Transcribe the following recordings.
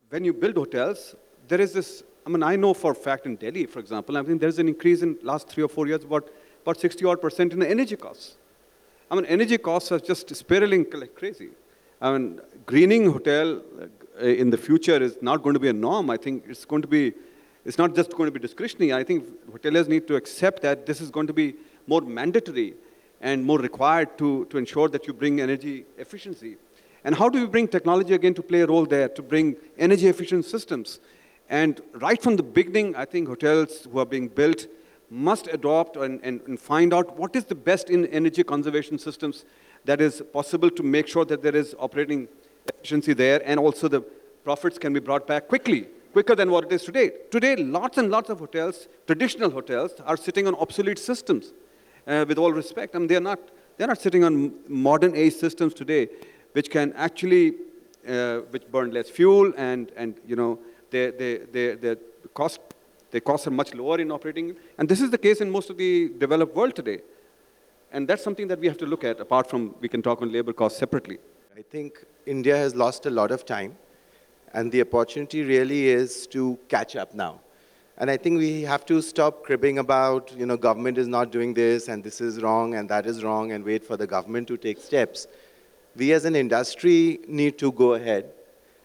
when you build hotels, there is this, I mean, I know for a fact in Delhi, for example, I think there's an increase in last 3 or 4 years about 60 odd percent in the energy costs. I mean, energy costs are just spiraling like crazy. I mean, greening hotel in the future is not going to be a norm. I think it's going to be, it's not just going to be discretionary. I think hoteliers need to accept that this is going to be more mandatory and more required to ensure that you bring energy efficiency. And how do we bring technology again to play a role there, to bring energy efficient systems? And right from the beginning, I think hotels who are being built must adopt and find out what is the best in energy conservation systems that is possible to make sure that there is operating efficiency there, and also the profits can be brought back quickly, quicker than what it is today. Today, lots and lots of hotels, traditional hotels, are sitting on obsolete systems. With all respect, I mean, they're not sitting on modern age systems today, which can actually, which burn less fuel, and you know, their costs are much lower in operating. And this is the case in most of the developed world today. And that's something that we have to look at, apart from we can talk on labor costs separately. I think India has lost a lot of time, and the opportunity really is to catch up now. And I think we have to stop cribbing about, you know, government is not doing this, and this is wrong, and that is wrong, and wait for the government to take steps. We as an industry need to go ahead.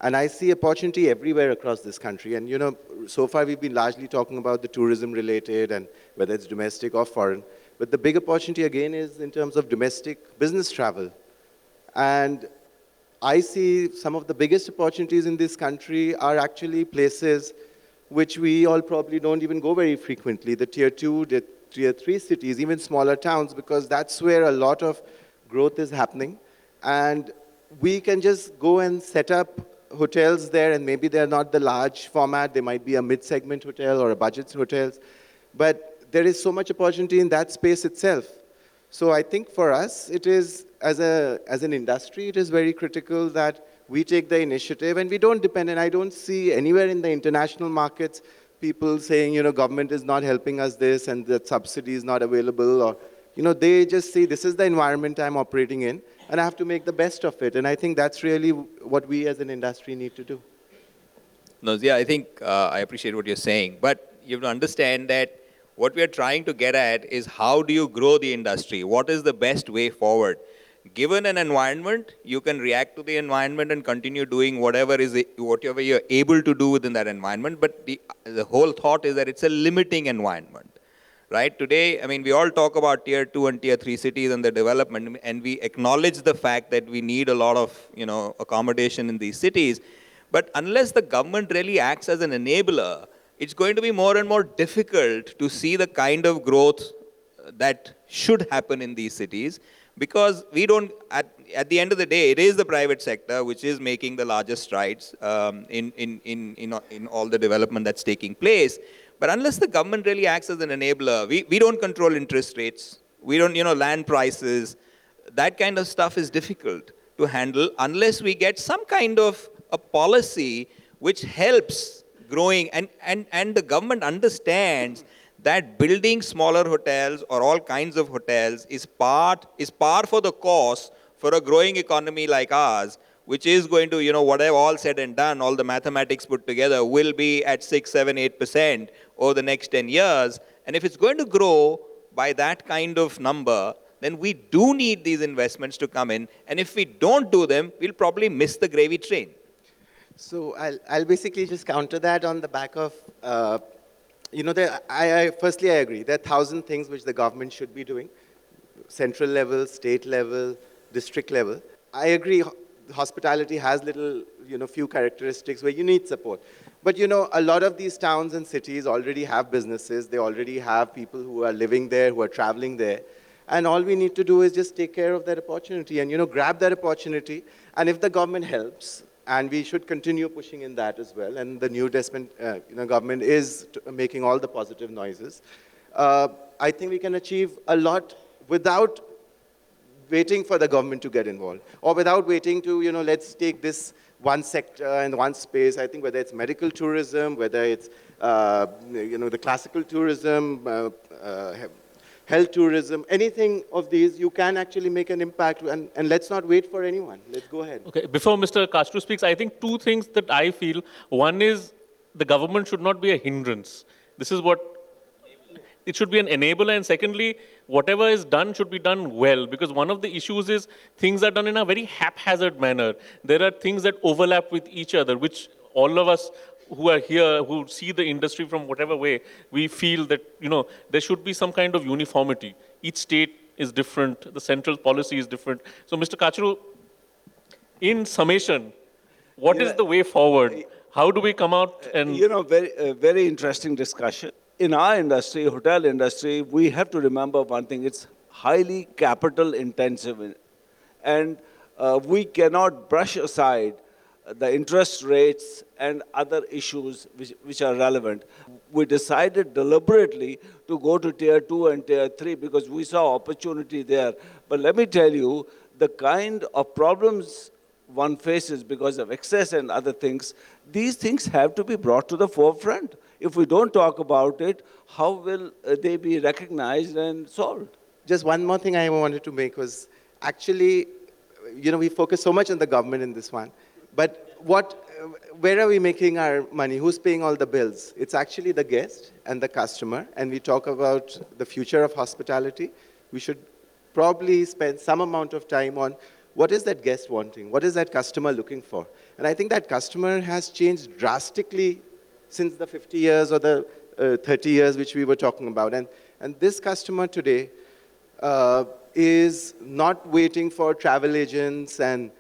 And I see opportunity everywhere across this country. And, you know, so far we've been largely talking about the tourism related and whether it's domestic or foreign. But the big opportunity again is in terms of domestic business travel. And I see some of the biggest opportunities in this country are actually places which we all probably don't even go very frequently, the tier 2, the tier 3 cities, even smaller towns, because that's where a lot of growth is happening. And we can just go and set up hotels there, and maybe they're not the large format, they might be a mid-segment hotel or a budget hotels, but there is so much opportunity in that space itself. So I think for us, it is, as an industry, it is very critical that we take the initiative and we don't depend, and I don't see anywhere in the international markets people saying, you know, government is not helping us this and the subsidy is not available, or, you know, they just say, this is the environment I'm operating in and I have to make the best of it. And I think that's really what we as an industry need to do. No, yeah, I think I appreciate what you're saying, but you have to understand that what we are trying to get at is how do you grow the industry? What is the best way forward? Given an environment, you can react to the environment and continue doing whatever you're able to do within that environment. But the whole thought is that it's a limiting environment, right? Today, I mean, we all talk about tier 2 and tier 3 cities and their development, and we acknowledge the fact that we need a lot of, you know, accommodation in these cities. But unless the government really acts as an enabler, it's going to be more and more difficult to see the kind of growth that should happen in these cities. Because we don't, at the end of the day, it is the private sector which is making the largest strides in all the development that's taking place. But unless the government really acts as an enabler, we don't control interest rates, we don't, you know, land prices, that kind of stuff is difficult to handle unless we get some kind of a policy which helps growing, and the government understands that building smaller hotels or all kinds of hotels is par for the course for a growing economy like ours, which is going to, you know, whatever all said and done, all the mathematics put together, will be at 6, 7, 8% over the next 10 years. And if it's going to grow by that kind of number, then we do need these investments to come in. And if we don't do them, we'll probably miss the gravy train. So I'll basically just counter that on the back of, you know, firstly, I agree. There are 1,000 things which the government should be doing, central level, state level, district level. I agree, hospitality has little, you know, few characteristics where you need support. But, you know, a lot of these towns and cities already have businesses. They already have people who are living there, who are traveling there. And all we need to do is just take care of that opportunity and, you know, grab that opportunity. And if the government helps, and we should continue pushing in that as well. And the new government is making all the positive noises. I think we can achieve a lot without waiting for the government to get involved, or without waiting to, you know, let's take this one sector and one space. I think whether it's medical tourism, whether it's, you know, the classical tourism, health tourism, anything of these, you can actually make an impact. And let's not wait for anyone. Let's go ahead. Okay, before Mr. Kastru speaks, I think two things that I feel. One is the government should not be a hindrance. This is what it should be, an enabler. And secondly, whatever is done should be done well, because one of the issues is things are done in a very haphazard manner. There are things that overlap with each other, which all of us who are here, who see the industry from whatever way, we feel that, there should be some kind of uniformity. Each state is different, the central policy is different. So, Mr. Kachru, in summation, what is the way forward? How do we come out and... very interesting discussion. In our industry, hotel industry, we have to remember one thing, it's highly capital intensive. And we cannot brush aside the interest rates and other issues which are relevant. We decided deliberately to go to tier 2 and tier 3 because we saw opportunity there. But let me tell you, the kind of problems one faces because of excess and other things, these things have to be brought to the forefront. If we don't talk about it, how will they be recognized and solved? Just one more thing I wanted to make was actually, we focus so much on the government in this one, but where are we making our money? Who's paying all the bills? It's actually the guest and the customer, and we talk about the future of hospitality. We should probably spend some amount of time on what is that guest wanting? What is that customer looking for? And I think that customer has changed drastically since the 50 years or the 30 years which we were talking about. And this customer today is not waiting for travel agents and,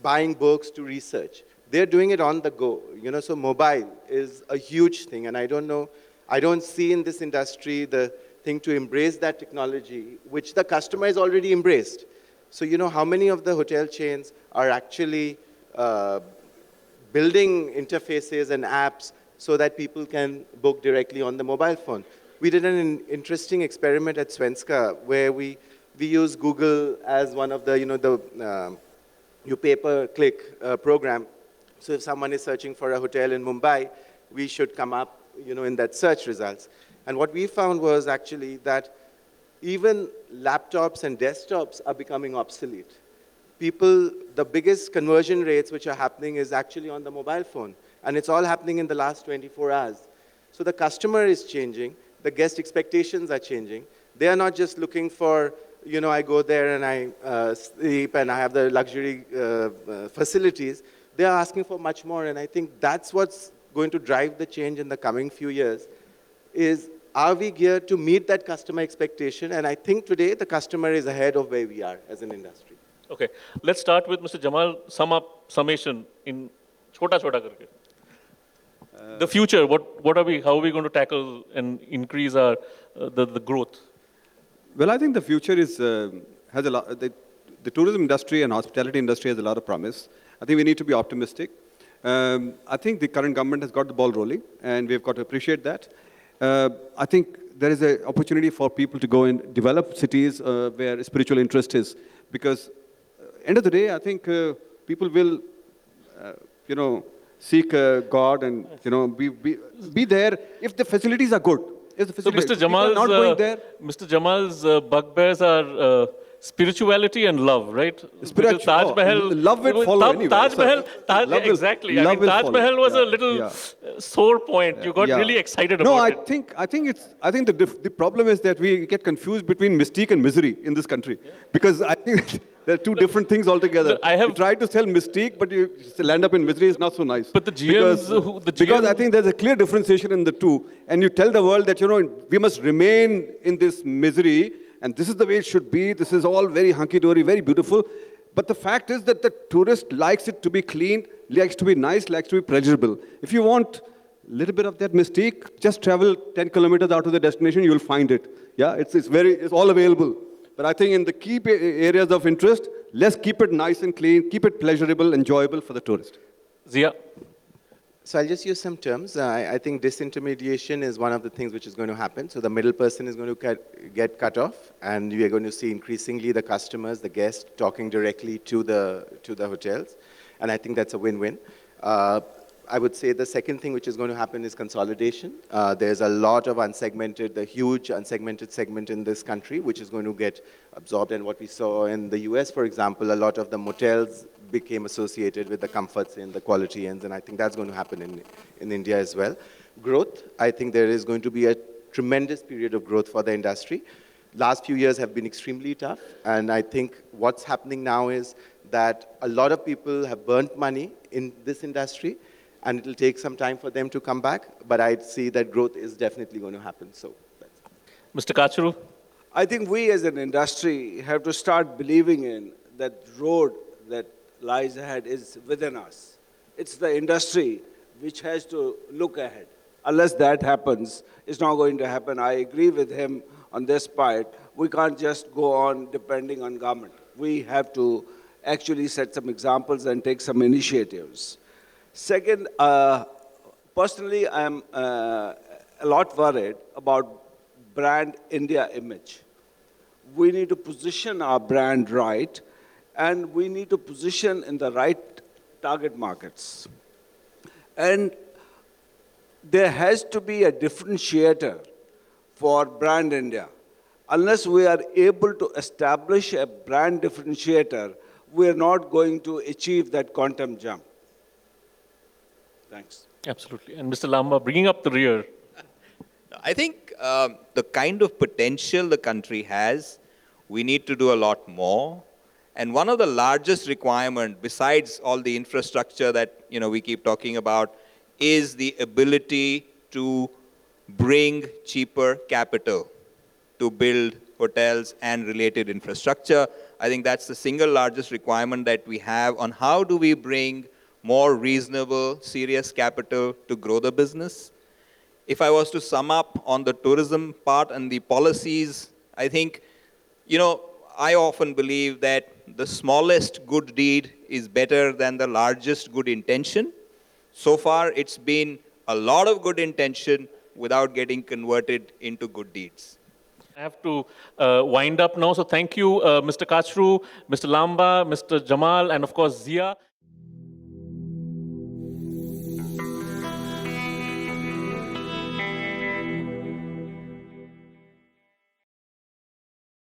buying books to research. They're doing it on the go. So mobile is a huge thing. And I don't see in this industry the thing to embrace that technology, which the customer has already embraced. So how many of the hotel chains are actually building interfaces and apps so that people can book directly on the mobile phone? We did an interesting experiment at Svenska where we use Google as one of the, you pay-per-click program. So if someone is searching for a hotel in Mumbai, we should come up, in that search results. And what we found was actually that even laptops and desktops are becoming obsolete. The biggest conversion rates which are happening is actually on the mobile phone. And it's all happening in the last 24 hours. So the customer is changing. The guest expectations are changing. They are not just looking for, I go there and I sleep and I have the luxury facilities. They are asking for much more. And I think that's what's going to drive the change in the coming few years is, are we geared to meet that customer expectation? And I think today the customer is ahead of where we are as an industry. Okay, let's start with Mr. Jamal. Summation in chota karke. The future, how are we going to tackle and increase our the growth? Well, I think the future has a lot. The tourism industry and hospitality industry has a lot of promise. I think we need to be optimistic. I think the current government has got the ball rolling, and we've got to appreciate that. I think there is an opportunity for people to go and develop cities where spiritual interest is, because end of the day, I think people will, seek God and be there if the facilities are good. If the facilities, so Mr. Jamal's bugbears are spirituality and love, right? Spiritual. Taj Mahal, love will follow anyway. Taj Mahal, exactly. Taj Mahal was a little sore point. You got really excited about it. No, I think the problem is that we get confused between mystique and misery in this country, because I think they're two different things altogether. You try to sell mystique, but you land up in misery. It's not so nice. But the GMs, because I think there's a clear differentiation in the two, and you tell the world that we must remain in this misery. And this is the way it should be. This is all very hunky-dory, very beautiful. But the fact is that the tourist likes it to be clean, likes to be nice, likes to be pleasurable. If you want a little bit of that mystique, just travel 10 kilometers out of the destination, you'll find it. Yeah, it's all available. But I think in the key areas of interest, let's keep it nice and clean, keep it pleasurable, enjoyable for the tourist. Zia? So I'll just use some terms. I think disintermediation is one of the things which is going to happen. So the middle person is going to get cut off, and we are going to see increasingly the customers, the guests, talking directly to the hotels. And I think that's a win-win. I would say the second thing which is going to happen is consolidation. There's a lot of the huge unsegmented segment in this country, which is going to get absorbed. And what we saw in the US, for example, a lot of the motels became associated with the comforts and the quality inns, and I think that's going to happen in India as well. Growth, I think there is going to be a tremendous period of growth for the industry. Last few years have been extremely tough, and I think what's happening now is that a lot of people have burnt money in this industry, and it will take some time for them to come back, but I see that growth is definitely going to happen. So that's Mr. Kachru? I think we as an industry have to start believing in that road that lies ahead is within us. It's the industry which has to look ahead. Unless that happens, it's not going to happen. I agree with him on this part. We can't just go on depending on government. We have to actually set some examples and take some initiatives. Second, personally, I'm a lot worried about brand India image. We need to position our brand right, and we need to position in the right target markets. And there has to be a differentiator for brand India. Unless we are able to establish a brand differentiator, we are not going to achieve that quantum jump. Thanks. Absolutely. And Mr. Lamba, bringing up the rear. I think the kind of potential the country has, we need to do a lot more. And one of the largest requirements, besides all the infrastructure that we keep talking about, is the ability to bring cheaper capital to build hotels and related infrastructure. I think that's the single largest requirement that we have on how do we bring more reasonable, serious capital to grow the business. If I was to sum up on the tourism part and the policies, I think, I often believe that the smallest good deed is better than the largest good intention. So far, it's been a lot of good intention without getting converted into good deeds. I have to wind up now. So thank you, Mr. Kachru, Mr. Lamba, Mr. Jamal, and of course, Zia.